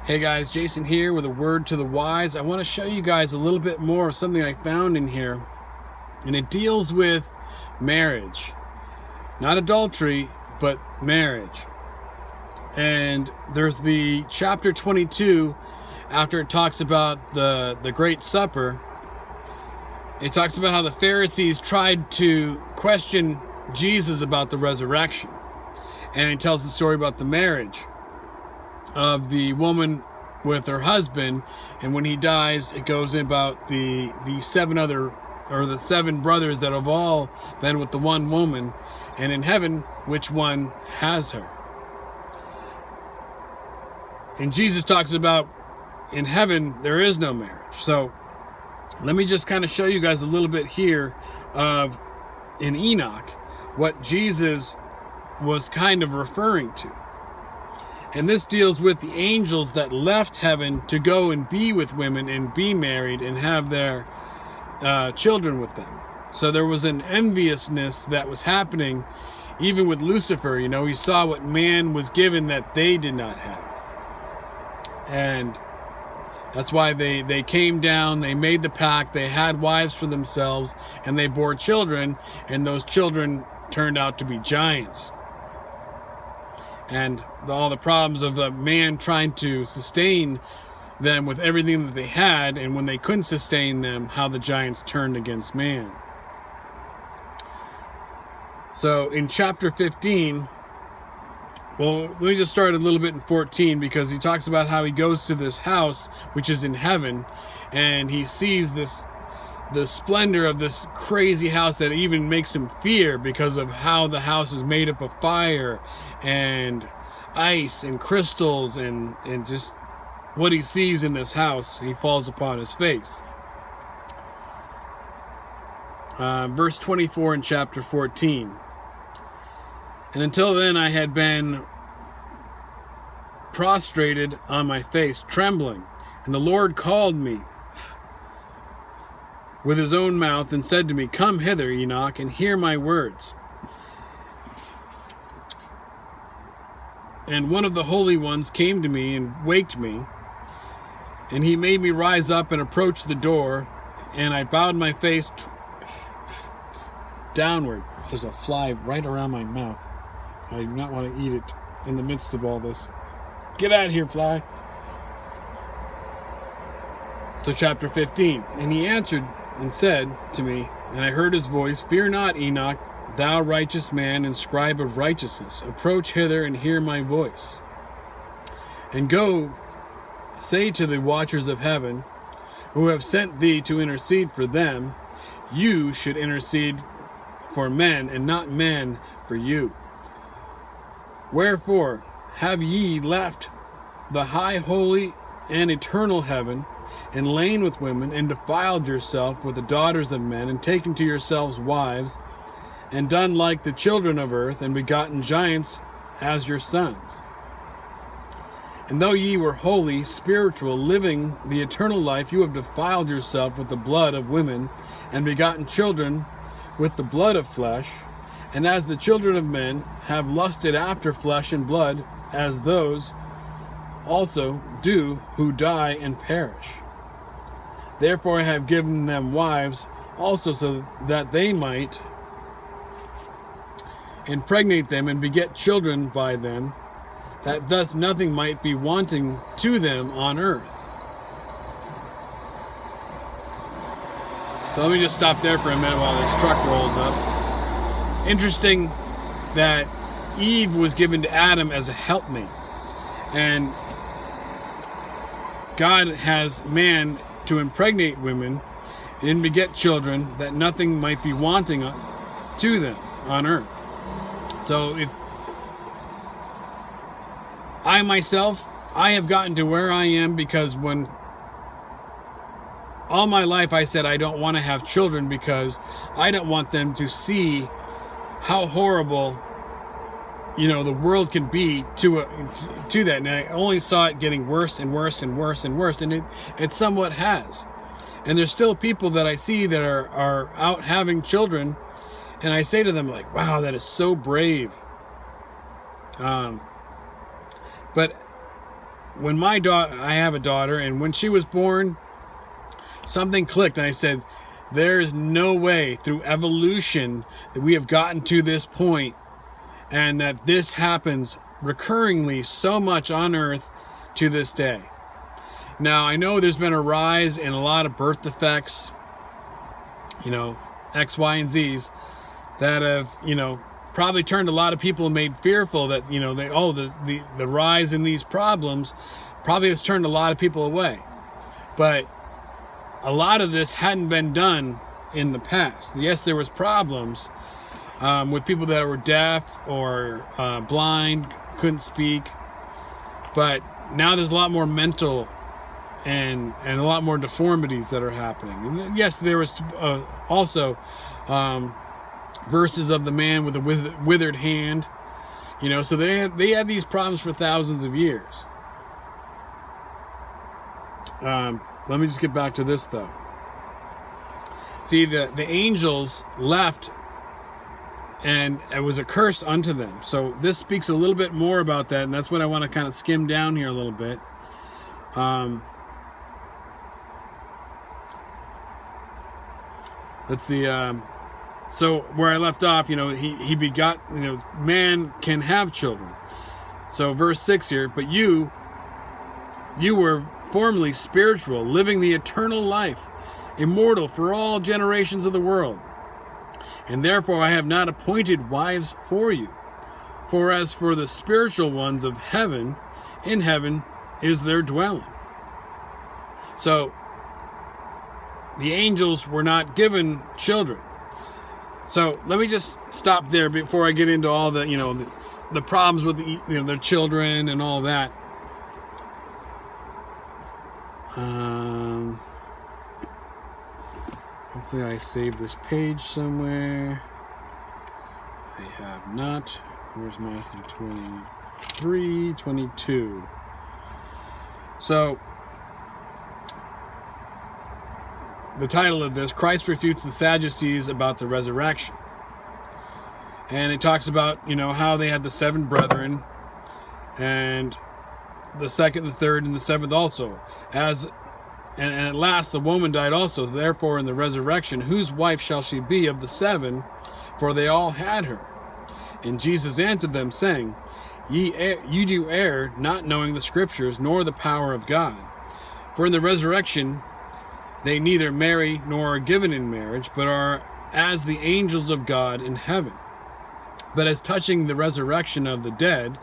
Hey guys, Jason here with a word to the wise. I want to show you guys a little bit more of something I found in here, and it deals with marriage. Not adultery, but marriage. And there's the chapter 22, after it talks about the Great Supper. It talks about how the Pharisees tried to question Jesus about the resurrection. And it tells the story about the marriage of the woman with her husband, and when he dies, it goes about the seven brothers that have all been with the one woman, and in heaven, which one has her. And Jesus talks about in heaven there is no marriage. So let me just kind of show you guys a little bit here of in Enoch what Jesus was kind of referring to. And this deals with the angels that left heaven to go and be with women and be married and have their children with them. So there was an enviousness that was happening even with Lucifer. You know, he saw what man was given that they did not have. And that's why they came down, they made the pact, they had wives for themselves, and they bore children, and those children turned out to be giants. And all the problems of the man trying to sustain them with everything that they had, and when they couldn't sustain them, how the giants turned against man. So in chapter 15, well, let me just start a little bit in 14, because he talks about how he goes to this house, which is in heaven, and he sees the splendor of this crazy house that even makes him fear because of how the house is made up of fire and ice and crystals, and just what he sees in this house, he falls upon his face. Verse 24 in chapter 14. And until then I had been prostrated on my face, trembling, and the Lord called me with his own mouth and said to me, "Come hither, Enoch, and hear my words." And one of the holy ones came to me and waked me, and he made me rise up and approach the door, and I bowed my face downward. There's a fly right around my mouth. I do not want to eat it in the midst of all this. Get out of here, fly. So chapter 15. And he answered and said to me, and I heard his voice, "Fear not, Enoch, thou righteous man and scribe of righteousness. Approach hither and hear my voice. And go, say to the watchers of heaven, who have sent thee to intercede for them, you should intercede for men, and not men for you. Wherefore have ye left the high, holy, and eternal heaven, and lain with women, and defiled yourself with the daughters of men, and taken to yourselves wives, and done like the children of earth, and begotten giants as your sons? And though ye were holy, spiritual, living the eternal life, you have defiled yourself with the blood of women, and begotten children with the blood of flesh, and as the children of men have lusted after flesh and blood, as those also do who die and perish. Therefore I have given them wives also, so that they might impregnate them and beget children by them, that thus nothing might be wanting to them on earth. So let me just stop there for a minute while this truck rolls up. Interesting that Eve was given to Adam as a helpmate, and God has man to impregnate women and beget children, that nothing might be wanting to them on earth. So if I myself, I have gotten to where I am because when all my life I said I don't want to have children because I don't want them to see how horrible, the world can be to that. And I only saw it getting worse and worse and worse and worse, and it somewhat has. And there's still people that I see that are out having children, and I say to them, like, wow, that is so brave. But when I have a daughter, and when she was born, something clicked, and I said, there's no way through evolution that we have gotten to this point, and that this happens recurringly so much on Earth to this day. Now, I know there's been a rise in a lot of birth defects, X, Y, and Z's, that have, probably turned a lot of people and made fearful that, the rise in these problems probably has turned a lot of people away. But a lot of this hadn't been done in the past. Yes, there was problems with people that were deaf or blind, couldn't speak, but now there's a lot more mental and a lot more deformities that are happening. And yes, there was also verses of the man with a withered hand, so they had these problems for thousands of years. Let me just get back to this, though. See, the angels left, and it was a curse unto them. So this speaks a little bit more about that, and that's what I want to kind of skim down here a little bit. Let's see. So where I left off, he begot, man can have children. So verse 6 here, but you were formerly spiritual, living the eternal life, immortal for all generations of the world. And therefore I have not appointed wives for you. For as for the spiritual ones of heaven, in heaven is their dwelling. So the angels were not given children. So let me just stop there before I get into all the, the problems with their children and all that. Hopefully I saved this page somewhere. I have not. Where's Matthew 23:22? So, the title of this, Christ refutes the Sadducees about the resurrection. And it talks about, how they had the 7 brethren, and the second, the third, and the 7th also. And at last the woman died also. Therefore in the resurrection, whose wife shall she be of the 7? For they all had her. And Jesus answered them, saying, You do err, not knowing the Scriptures, nor the power of God. For in the resurrection they neither marry nor are given in marriage, but are as the angels of God in heaven. But as touching the resurrection of the dead,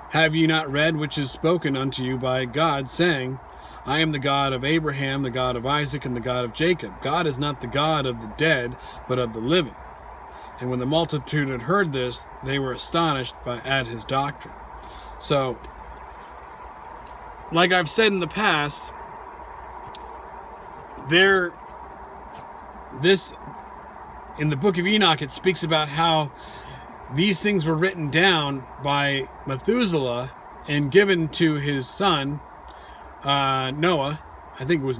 have you not read which is spoken unto you by God, saying, I am the God of Abraham, the God of Isaac, and the God of Jacob. God is not the God of the dead, but of the living. And when the multitude had heard this, they were astonished at his doctrine. So, like I've said in the past, in the book of Enoch, it speaks about how these things were written down by Methuselah and given to his son, Noah. I think it was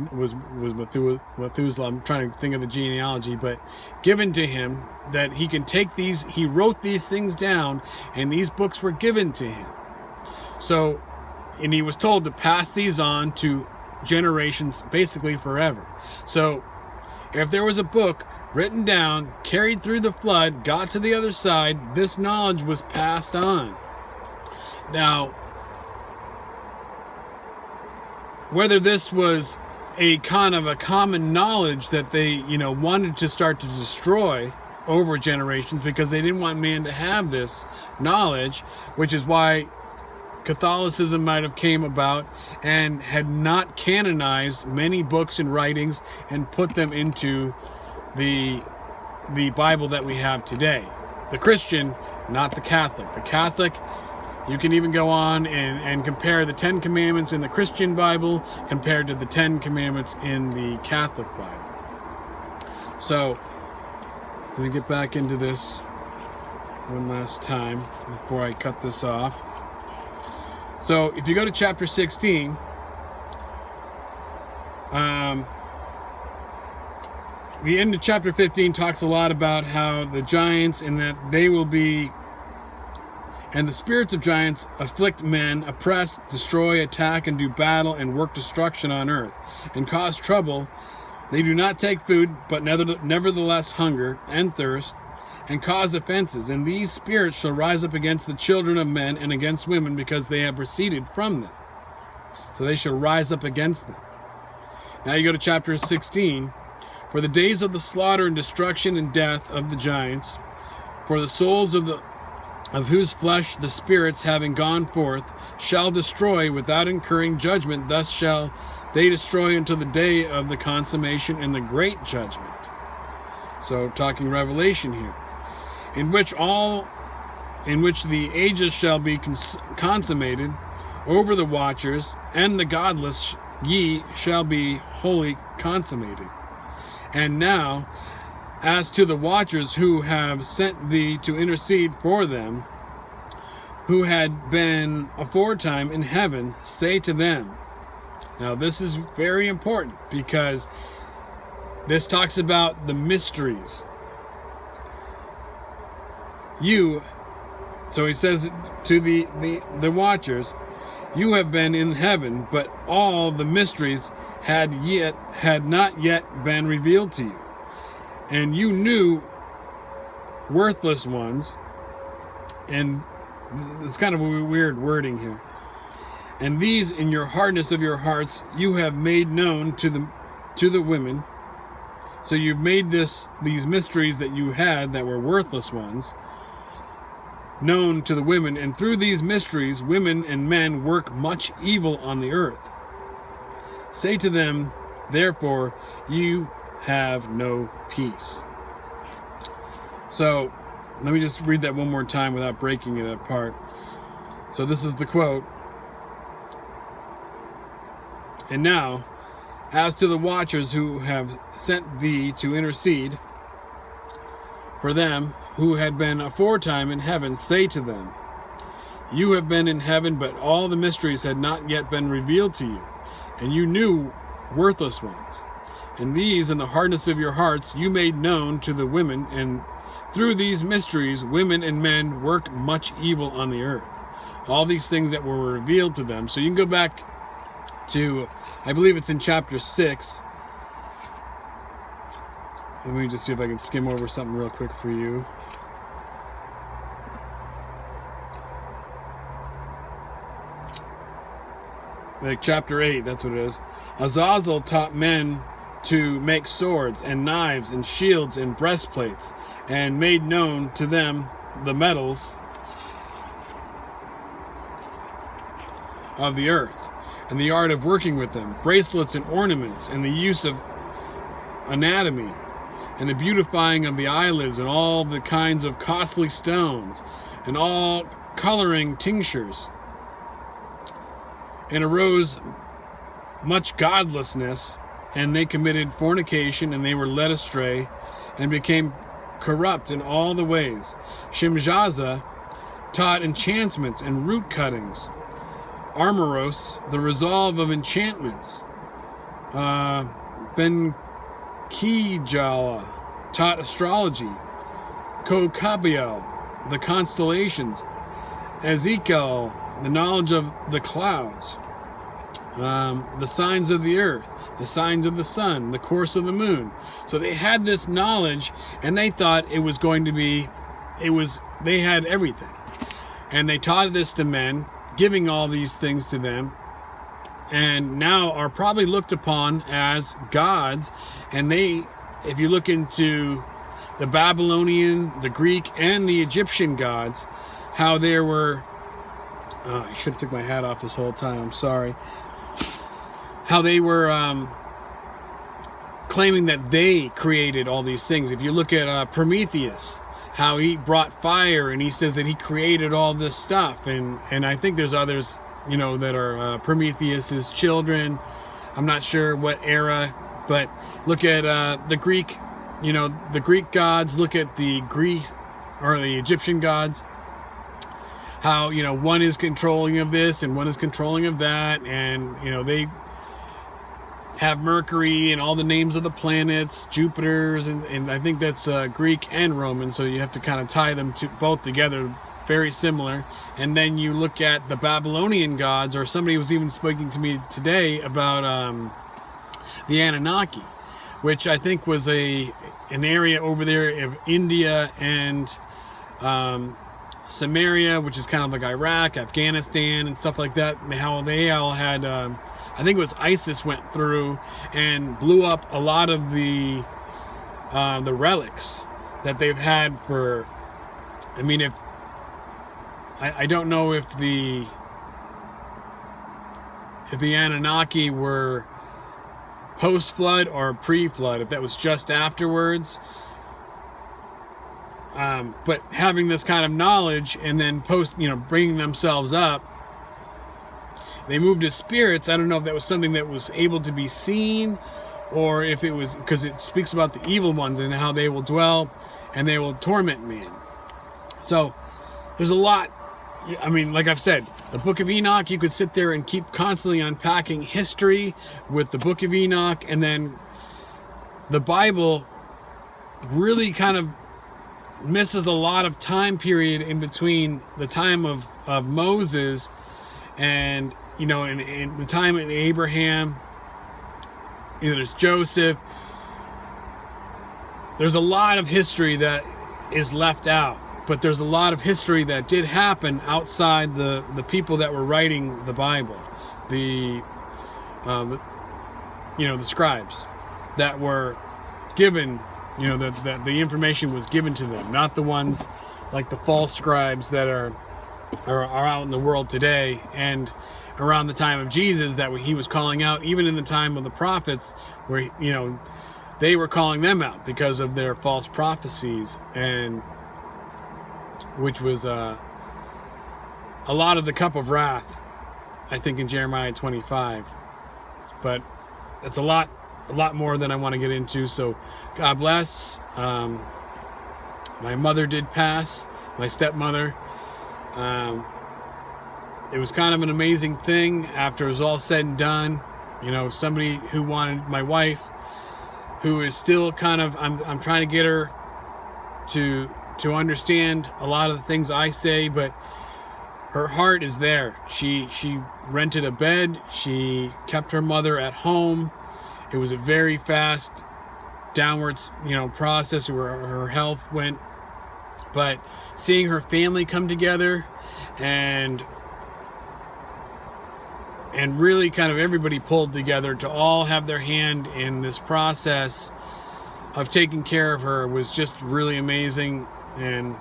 Methuselah. I'm trying to think of the genealogy, but given to him that he can take these, he wrote these things down, and these books were given to him. So, and he was told to pass these on to generations, basically forever. So, if there was a book written down, carried through the flood, got to the other side, this knowledge was passed on. Now, whether this was a kind of a common knowledge that they, wanted to start to destroy over generations because they didn't want man to have this knowledge, which is why Catholicism might have came about and had not canonized many books and writings and put them into the Bible that we have today. The Christian, not the Catholic. The Catholic, you can even go on and compare the 10 Commandments in the Christian Bible compared to the 10 Commandments in the Catholic Bible. So, let me get back into this one last time before I cut this off. So, if you go to chapter 16, the end of chapter 15 talks a lot about how the giants and that they will be And the spirits of giants afflict men, oppress, destroy, attack, and do battle, and work destruction on earth, and cause trouble. They do not take food, but nevertheless hunger and thirst, and cause offenses. And these spirits shall rise up against the children of men and against women, because they have proceeded from them. So they shall rise up against them. Now you go to chapter 16. For the days of the slaughter and destruction and death of the giants, for the souls of whose flesh the spirits, having gone forth, shall destroy without incurring judgment. Thus shall they destroy until the day of the consummation and the great judgment. So talking Revelation here, in which the ages shall be consummated over the watchers, and the godless ye shall be wholly consummated. And now, as to the watchers who have sent thee to intercede for them, who had been aforetime in heaven, say to them. Now this is very important, because this talks about the mysteries. So he says to the watchers, you have been in heaven, but all the mysteries had not yet been revealed to you. And you knew worthless ones, and it's kind of a weird wording here. And these in your hardness of your hearts you have made known to the women. So you've made these mysteries that you had that were worthless ones known to the women, and through these mysteries women and men work much evil on the earth. Say to them, therefore, you have no peace. So let me just read that one more time without breaking it apart. So this is the quote. And now, as to the watchers who have sent thee to intercede for them who had been aforetime in heaven, say to them, you have been in heaven, but all the mysteries had not yet been revealed to you, and you knew worthless ones. And these in the hardness of your hearts you made known to the women, and through these mysteries women and men work much evil on the earth. All these things that were revealed to them. So you can go back to, I believe it's in chapter 6. Let me just see if I can skim over something real quick for you. Like chapter 8, that's what it is. Azazel taught men to make swords and knives and shields and breastplates, and made known to them the metals of the earth, and the art of working with them, bracelets and ornaments, and the use of anatomy, and the beautifying of the eyelids, and all the kinds of costly stones, and all coloring tinctures. And arose much godlessness, and they committed fornication, and they were led astray, and became corrupt in all the ways. Shemjaza taught enchantments and root cuttings. Armoros, the resolve of enchantments. Ben Kijala taught astrology. Kokabiel, the constellations. Ezekiel, the knowledge of the clouds. The signs of the earth, the signs of the sun, the course of the moon. So they had this knowledge, and they thought it was going to be, they had everything. And they taught this to men, giving all these things to them, and now are probably looked upon as gods. And they, if you look into the Babylonian, the Greek, and the Egyptian gods, how there were, I should have took my hat off this whole time, I'm sorry. How they were claiming that they created all these things. If you look at Prometheus, how he brought fire, and he says that he created all this stuff. And I think there's others, that are Prometheus's children. I'm not sure what era, but look at the Greek, the Greek gods. Look at the Greek or the Egyptian gods. How, one is controlling of this and one is controlling of that. And, they have Mercury and all the names of the planets, Jupiter's, and I think that's Greek and Roman. So you have to kind of tie them both together very similar. And then you look at the Babylonian gods, or somebody was even speaking to me today about the Anunnaki, which I think was an area over there of India and Samaria, which is kind of like Iraq, Afghanistan, and stuff like that. And how they all had, I think it was ISIS went through and blew up a lot of the relics that they've had for. I mean, if I don't know if the Anunnaki were post-flood or pre-flood, if that was just afterwards. But having this kind of knowledge and then bringing themselves up, they moved as spirits. I don't know if that was something that was able to be seen, or if it was, because it speaks about the evil ones and how they will dwell and they will torment man. So there's a lot. I mean, like I've said, the Book of Enoch, you could sit there and keep constantly unpacking history with the Book of Enoch, and then the Bible really kind of misses a lot of time period in between the time of Moses and, in the time of Abraham. There's Joseph. There's a lot of history that is left out. But there's a lot of history that did happen outside the people that were writing the Bible, the scribes that were given, that the information was given to them, not the ones like the false scribes that are out in the world today. And around the time of Jesus, that he was calling out, even in the time of the prophets, where they were calling them out because of their false prophecies, and which was a lot of the cup of wrath, I think, in Jeremiah 25. But that's a lot more than I want to get into. So God bless. My mother did pass, my stepmother. It was kind of an amazing thing after it was all said and done. Somebody who wanted my wife, who is still kind of, I'm trying to get her to understand a lot of the things I say, but her heart is there. She rented a bed. She kept her mother at home. It was a very fast downwards, process where her health went. But seeing her family come together and really kind of everybody pulled together to all have their hand in this process of taking care of her was just really amazing. And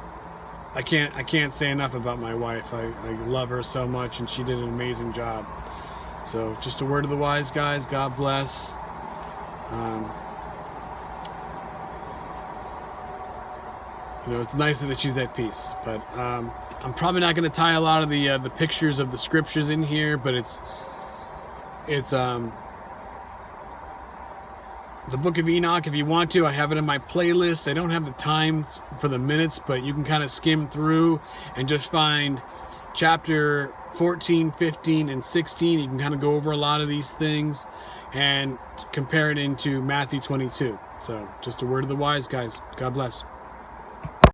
I can't say enough about my wife. I love her so much, and she did an amazing job. So just a word of the wise, guys. God bless. It's nice that she's at peace. But I'm probably not going to tie a lot of the pictures of the scriptures in here, but it's the Book of Enoch, if you want to. I have it in my playlist. I don't have the time for the minutes, but you can kind of skim through and just find chapter 14, 15, and 16. You can kind of go over a lot of these things and compare it into Matthew 22. So just a word of the wise, guys. God bless.